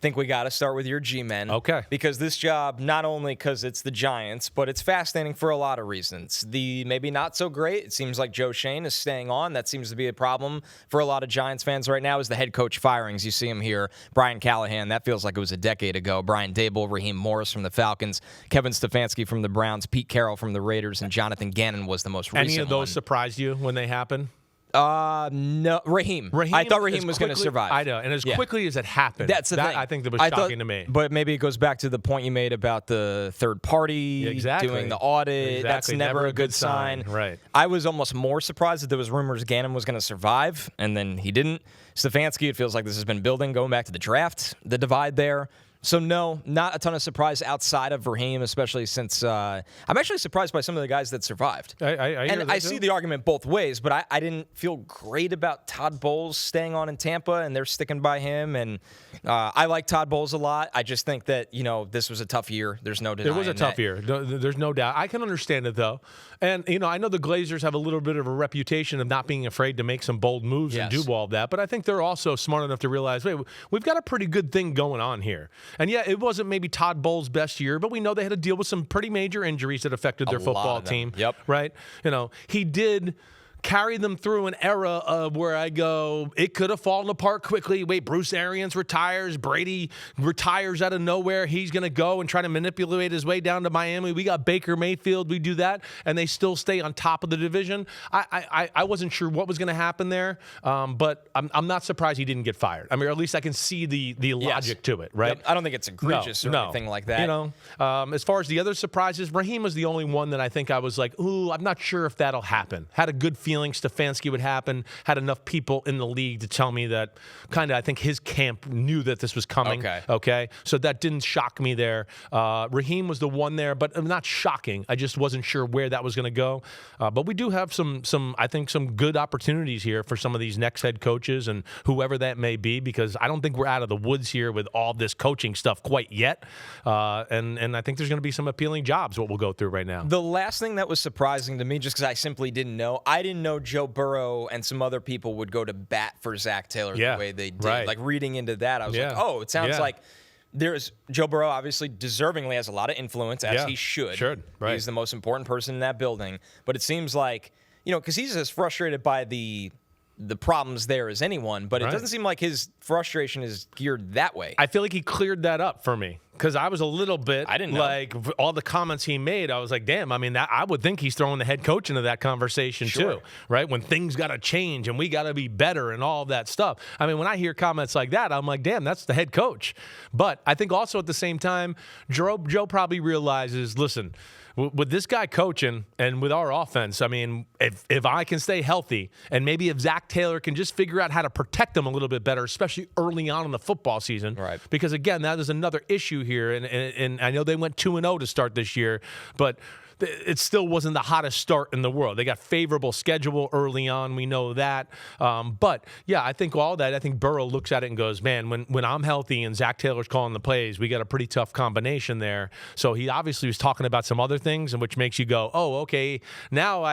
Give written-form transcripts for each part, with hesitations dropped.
think we got to start with your G-men. Okay. Because this job, not only because it's the Giants, but it's fascinating for a lot of reasons. The maybe not so great, it seems like Joe Schoen is staying on. That seems to be a problem for a lot of Giants fans right now is the head coach firings. You see him here. Brian Callahan, that feels like it was a decade ago. Brian Dable, Raheem Morris from the Falcons, Kevin Stefanski from the Browns, Pete Carroll from the Raiders, and Jonathan Gannon was the most recent Any of those one. surprised you when they happened? No, Raheem. I thought Raheem was going to survive. I know, and as quickly as it happened, that's the thing. I think that was shocking to me. But maybe it goes back to the point you made about the third party doing the audit. Exactly. That's never a good sign. Right. I was almost more surprised that there was rumors Gannon was going to survive, and then he didn't. Stefanski, it feels like this has been building, going back to the draft, the divide there. So, no, not a ton of surprise outside of Raheem, especially since I'm actually surprised by some of the guys that survived. I see the argument both ways, but I didn't feel great about Todd Bowles staying on in Tampa, and they're sticking by him. And I like Todd Bowles a lot. I just think that, this was a tough year. There's no denying It was a tough year. There's no doubt. I can understand it, though. And, I know the Glazers have a little bit of a reputation of not being afraid to make some bold moves and do all of that. But I think they're also smart enough to realize, wait, we've got a pretty good thing going on here. And, yeah, it wasn't maybe Todd Bowles' best year, but we know they had to deal with some pretty major injuries that affected their football team. Yep. Right? He did carry them through an era of where I go, it could have fallen apart quickly. Wait, Bruce Arians retires. Brady retires out of nowhere. He's going to go and try to manipulate his way down to Miami. We got Baker Mayfield. We do that, and they still stay on top of the division. I wasn't sure what was going to happen there, but I'm not surprised he didn't get fired. I mean, or at least I can see the logic to it, right? Yep. I don't think it's egregious or anything like that. As far as the other surprises, Raheem was the only one that I think I was like, ooh, I'm not sure if that'll happen. Had a good feeling Stefanski would happen, had enough people in the league to tell me that I think his camp knew that this was coming. Okay. So that didn't shock me there. Raheem was the one there, but not shocking. I just wasn't sure where that was going to go. But we do have some good opportunities here for some of these next head coaches and whoever that may be, because I don't think we're out of the woods here with all this coaching stuff quite yet. And I think there's going to be some appealing jobs, what we'll go through right now. The last thing that was surprising to me, just because I simply didn't know, I didn't know Joe Burrow and some other people would go to bat for Zach Taylor the way they did. Right. Like reading into that, I was like, oh, it sounds like Joe Burrow obviously deservingly has a lot of influence, as he should. Right. He's the most important person in that building. But it seems like, because he's as frustrated by the problems there as anyone, but it doesn't seem like his frustration is geared that way. I feel like he cleared that up for me, because I was a little bit, I didn't know. Like all the comments he made, I was like, damn, I mean, I would think he's throwing the head coach into that conversation too, right? When things got to change and we got to be better and all of that stuff. I mean, when I hear comments like that, I'm like, damn, that's the head coach. But I think also at the same time, Joe probably realizes, listen, with this guy coaching and with our offense, I mean, if I can stay healthy and maybe if Zach Taylor can just figure out how to protect them a little bit better, especially early on in the football season. Right. Because, again, that is another issue here. And I know they went 2-0 to start this year, but it still wasn't the hottest start in the world. They got favorable schedule early on. We know that. But, yeah, I think all that, I think Burrow looks at it and goes, man, when I'm healthy and Zach Taylor's calling the plays, we got a pretty tough combination there. So he obviously was talking about some other things, and which makes you go, oh, okay, now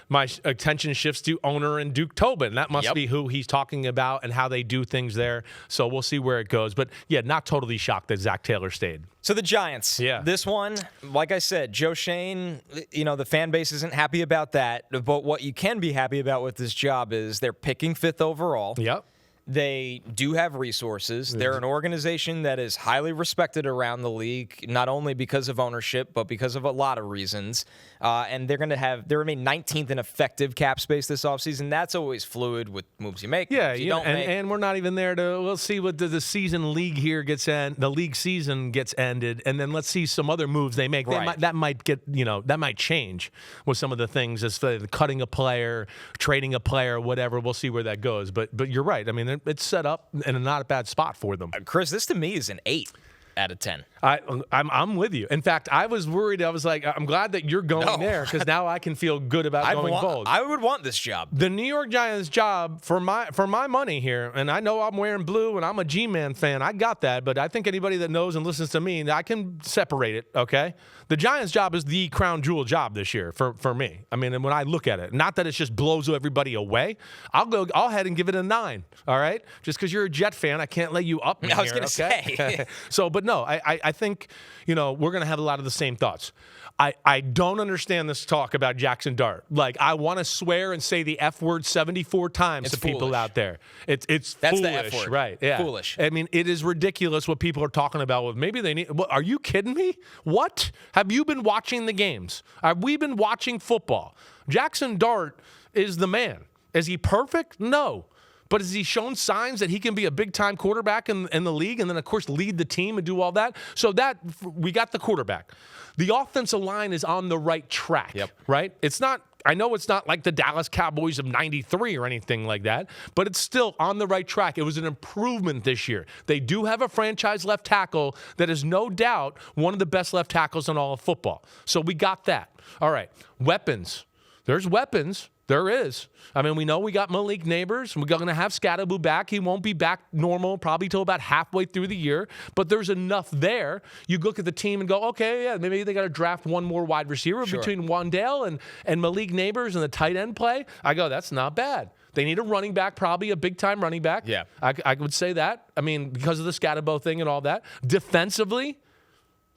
my attention shifts to owner and Duke Tobin. That must be who he's talking about and how they do things there. So we'll see where it goes. But, yeah, not totally shocked that Zach Taylor stayed. So the Giants, this one, like I said, Joe Schoen, the fan base isn't happy about that. But what you can be happy about with this job is they're picking 5th overall. Yep. They do have resources. They're an organization that is highly respected around the league, not only because of ownership, but because of a lot of reasons. And they remain 19th in effective cap space this offseason. That's always fluid with moves you make. Yeah, you don't make. And we're not even there we'll see what the season league here the league season gets ended, and then let's see some other moves they make. Right. That might change with some of the things as cutting a player, trading a player, whatever. We'll see where that goes. But you're right. I mean, it's set up in a not a bad spot for them. Chris, this to me is an 8. out of 10. I'm with you. In fact, I was worried. I was like, I'm glad that you're going there because now I can feel good about going bold. I would want this job. The New York Giants job for my money here, and I know I'm wearing blue and I'm a G-Man fan. I got that, but I think anybody that knows and listens to me, I can separate it, okay? The Giants job is the crown jewel job this year for me. I mean, and when I look at it, not that it just blows everybody away. I'll go ahead and give it a 9, all right? Just because you're a Jet fan, I can't let you up me I was here, going to okay? say. So, but no, I think, we're going to have a lot of the same thoughts. I don't understand this talk about Jackson Dart. Like, I want to swear and say the F word 74 times to people out there. It's That's foolish, the F word. right? Yeah, foolish. I mean, it is ridiculous what people are talking about. With maybe they need. What, are you kidding me? What have you been watching the games? Have we been watching football? Jackson Dart is the man. Is he perfect? No. But has he shown signs that he can be a big-time quarterback in the league and then, of course, lead the team and do all that? So that we got the quarterback. The offensive line is on the right track, right? It's not – I know it's not like the Dallas Cowboys of 93 or anything like that, but it's still on the right track. It was an improvement this year. They do have a franchise left tackle that is no doubt one of the best left tackles in all of football. So we got that. All right, weapons. There's weapons. There is. I mean, we know we got Malik Neighbors. We're going to have Scatterboo back. He won't be back normal probably till about halfway through the year. But there's enough there. You look at the team and go, okay, yeah, maybe they got to draft one more wide receiver between Wandale and Malik Neighbors and the tight end play. I go, that's not bad. They need a running back, probably a big-time running back. Yeah. I would say that. I mean, because of the Scatterbo thing and all that. Defensively,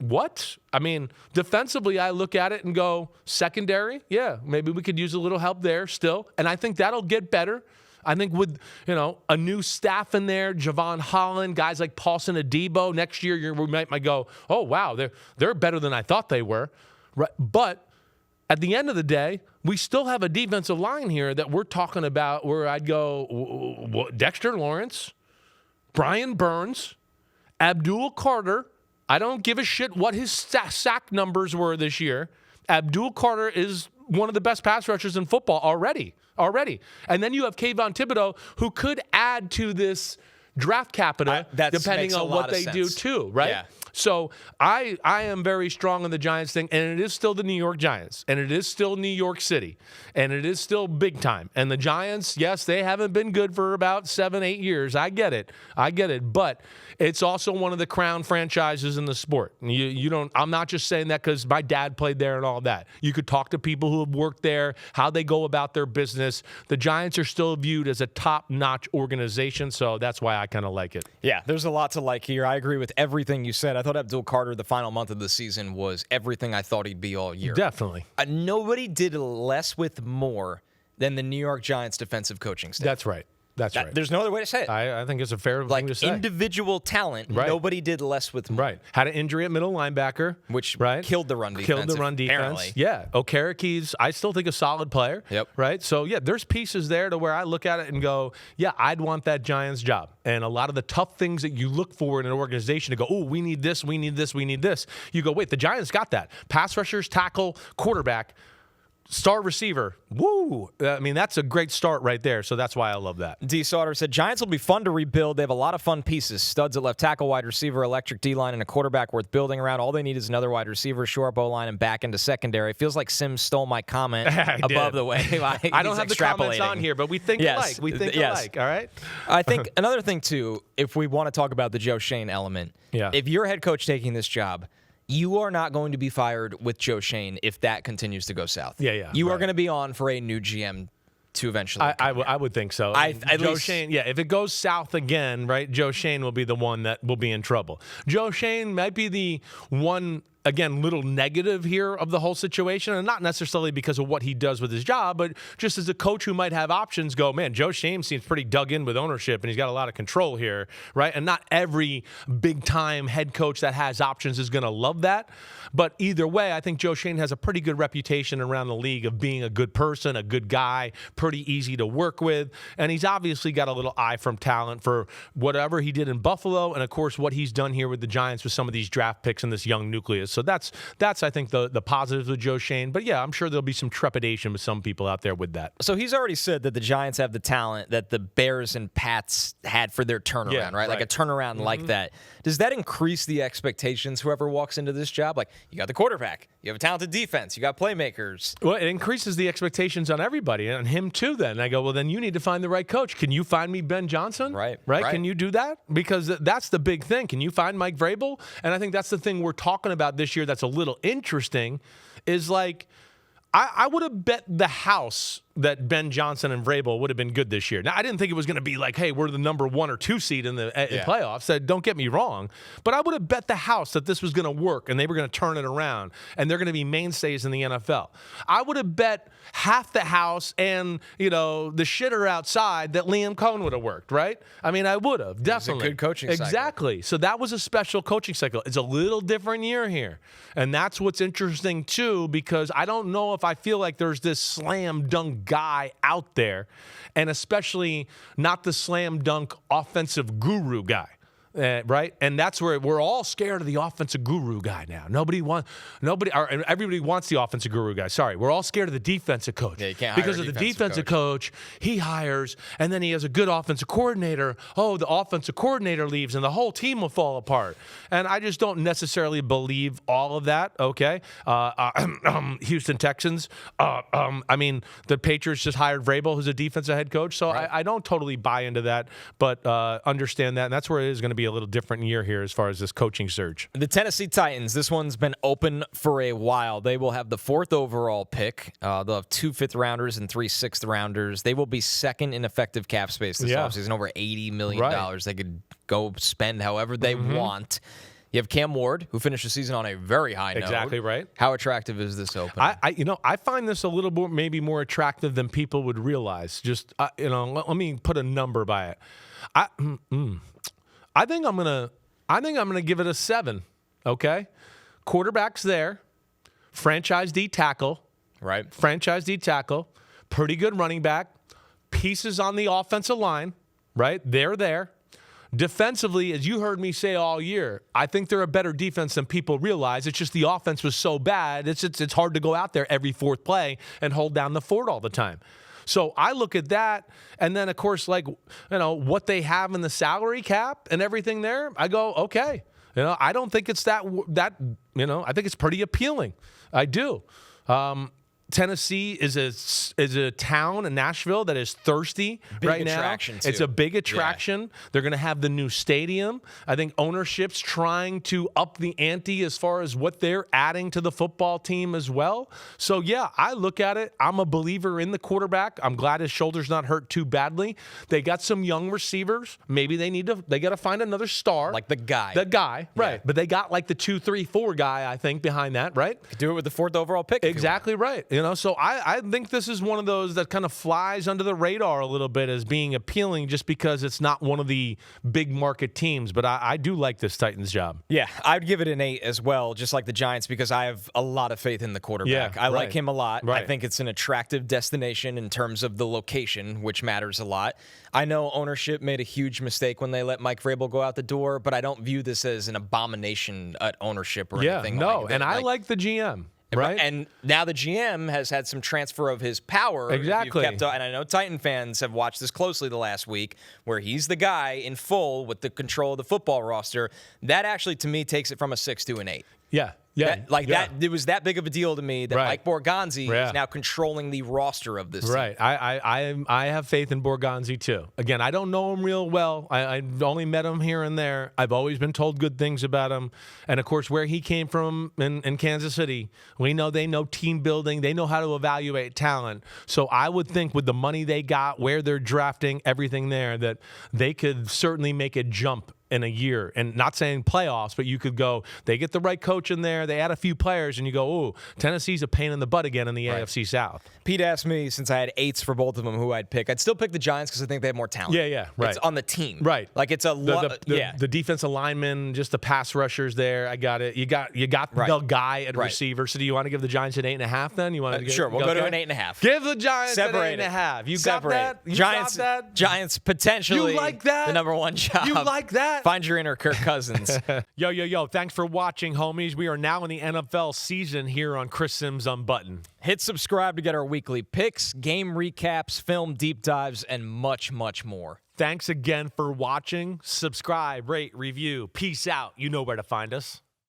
what? I mean, defensively, I look at it and go, secondary, yeah, maybe we could use a little help there still. And I think that'll get better. I think with, a new staff in there, Javon Holland, guys like Paulson Adebo, next year we might go, oh, wow, they're better than I thought they were. Right? But at the end of the day, we still have a defensive line here that we're talking about where I'd go Dexter Lawrence, Brian Burns, Abdul Carter. I don't give a shit what his sack numbers were this year. Abdul Carter is one of the best pass rushers in football already. And then you have Kayvon Thibodeau, who could add to this draft capita depending on what they do too, right? Yeah. So I am very strong on the Giants thing, and it is still the New York Giants, and it is still New York City, and it is still big time. And the Giants, yes, they haven't been good for about 7-8 years. I get it, but it's also one of the crown franchises in the sport. You don't. I'm not just saying that because my dad played there and all that. You could talk to people who have worked there, how they go about their business. The Giants are still viewed as a top-notch organization, so that's why I kind of like it. Yeah, there's a lot to like here. I agree with everything you said. I thought Abdul Carter, the final month of the season, was everything I thought he'd be all year. Definitely. Nobody did less with more than the New York Giants defensive coaching staff. That's right. That's right. There's no other way to say it. I think it's a fair thing to say. Individual talent, nobody did less with more. Right. Had an injury at middle linebacker. Which killed the run defense. Killed the run defense. Apparently. Yeah. Okeraki's, I still think a solid player. Yep. Right? So, yeah, there's pieces there to where I look at it and go, yeah, I'd want that Giants job. And a lot of the tough things that you look for in an organization to go, oh, we need this, we need this, we need this. You go, wait, the Giants got that. Pass rushers, tackle, quarterback. Star receiver. Woo! I mean, that's a great start right there, so that's why I love that. D. Sauter said, Giants will be fun to rebuild. They have a lot of fun pieces. Studs at left tackle, wide receiver, electric D-line, and a quarterback worth building around. All they need is another wide receiver, shore up O-line, and back into secondary. It feels like Simms stole my comment above the way. I don't have the comments on here, but we think alike. We think alike, all right? I think another thing, too, if we want to talk about the Joe Schoen element, if you're head coach taking this job, you are not going to be fired with Joe Schoen if that continues to go south. You are going to be on for a new GM to eventually. I would think so. Joe Schoen, if it goes south again, right, Joe Schoen will be the one that will be in trouble. Joe Schoen might be the one, again, little negative here of the whole situation, and not necessarily because of what he does with his job, but just as a coach who might have options, go, man, Joe Schoen seems pretty dug in with ownership, and he's got a lot of control here, right? And not every big-time head coach that has options is going to love that. But either way, I think Joe Schoen has a pretty good reputation around the league of being a good person, a good guy, pretty easy to work with, and he's obviously got a little eye from talent for whatever he did in Buffalo, and of course what he's done here with the Giants with some of these draft picks and this young nucleus. is. So that's I think the positives with Joe Shane. But yeah, I'm sure there'll be some trepidation with some people out there with that. So he's already said that the Giants have the talent that the Bears and Pats had for their turnaround, right? Like a turnaround like that. Does that increase the expectations whoever walks into this job? Like, you got the quarterback, you have a talented defense, you got playmakers. Well, it increases the expectations on everybody, and him too then. And I go, well, then you need to find the right coach. Can you find me Ben Johnson? Right. Can you do that? Because that's the big thing. Can you find Mike Vrabel? And I think that's the thing we're talking about this year that's a little interesting is like, I would have bet the house that Ben Johnson and Vrabel would have been good this year. Now, I didn't think it was going to be like, hey, we're the number 1 or 2 seed in the playoffs. Don't get me wrong. But I would have bet the house that this was going to work and they were going to turn it around and they're going to be mainstays in the NFL. I would have bet half the house and, the shitter outside that Liam Cohen would have worked, right? I mean, I would have, definitely. It's a good coaching cycle. Exactly. So that was a special coaching cycle. It's a little different year here. And that's what's interesting, too, because I don't know if I feel like there's this slam dunk guy out there, and especially not the slam dunk offensive guru guy. Right, and that's where we're all scared of the offensive guru guy now. Everybody wants the offensive guru guy. Sorry, we're all scared of the defensive coach. Yeah, you can't because hire of the defensive coach. He hires, and then he has a good offensive coordinator. Oh, the offensive coordinator leaves, and the whole team will fall apart. And I just don't necessarily believe all of that. Okay, Houston Texans. I mean, the Patriots just hired Vrabel, who's a defensive head coach. So right. I don't totally buy into that, but understand that, and that's where it is going to be a little different year here as far as this coaching surge. The Tennessee Titans, this one's been open for a while. They will have the 4th overall pick. They'll have 2 5th-rounders and 3 6th-rounders. They will be second in effective cap space this offseason, over $80 million. Right. They could go spend however they want. You have Cam Ward, who finished the season on a very high note. Exactly right. How attractive is this open? I find this a little more, maybe more attractive than people would realize. Just let me put a number by it. I think I'm gonna give it a 7. Okay, quarterback's there, franchise D tackle, right? Franchise D tackle, pretty good running back, pieces on the offensive line, right? They're there. Defensively, as you heard me say all year, I think they're a better defense than people realize. It's just the offense was so bad. It's hard to go out there every 4th play and hold down the fort all the time. So I look at that, and then, of course, what they have in the salary cap and everything there, I go, okay. I don't think it's that I think it's pretty appealing. I do. Tennessee is a town in Nashville that is thirsty right now. Attraction too. It's a big attraction. Yeah. They're going to have the new stadium. I think ownership's trying to up the ante as far as what they're adding to the football team as well. So, yeah, I look at it. I'm a believer in the quarterback. I'm glad his shoulder's not hurt too badly. They got some young receivers. Maybe they got to find another star. Like the guy. Right. Yeah. But they got like the 2, 3, 4 guy, I think, behind that, right? Could do it with the 4th overall pick. Exactly right. So I think this is one of those that kind of flies under the radar a little bit as being appealing just because it's not one of the big market teams. But I do like this Titans job. Yeah, I'd give it an 8 as well, just like the Giants, because I have a lot of faith in the quarterback. I like him a lot. Right. I think it's an attractive destination in terms of the location, which matters a lot. I know ownership made a huge mistake when they let Mike Vrabel go out the door, but I don't view this as an abomination at ownership or anything like that. And I like the GM. Right. And now the GM has had some transfer of his power. Exactly. And I know Titan fans have watched this closely the last week, where he's the guy in full with the control of the football roster. That actually, to me, takes it from a 6 to an 8. Yeah. That it was that big of a deal to me that Mike Borgonzi is now controlling the roster of this team. Right. I have faith in Borgonzi too. Again, I don't know him real well. I only met him here and there. I've always been told good things about him. And of course, where he came from in Kansas City, they know team building. They know how to evaluate talent. So I would think with the money they got, where they're drafting, everything there, that they could certainly make a jump in a year. And not saying playoffs, but you could go, they get the right coach in there, they add a few players, and you go, ooh, Tennessee's a pain in the butt again in the AFC South. Pete asked me, since I had 8s for both of them, who I'd pick. I'd still pick the Giants because I think they have more talent. Yeah, right. It's on the team. Right. Like it's the defensive linemen, just the pass rushers there. I got it. You got the guy at receiver. So do you want to give the Giants an 8.5 then? You want to sure, we'll go to an 8.5. Give the Giants an 8.5. You got that? Giants potentially you like that? the number 1 job. You like that? that? Find your inner Kirk Cousins. Yo. Thanks for watching, homies. We are now in the NFL season here on Chris Simms Unbuttoned. Hit subscribe to get our weekly picks, game recaps, film deep dives, and much, much more. Thanks again for watching. Subscribe, rate, review. Peace out. You know where to find us.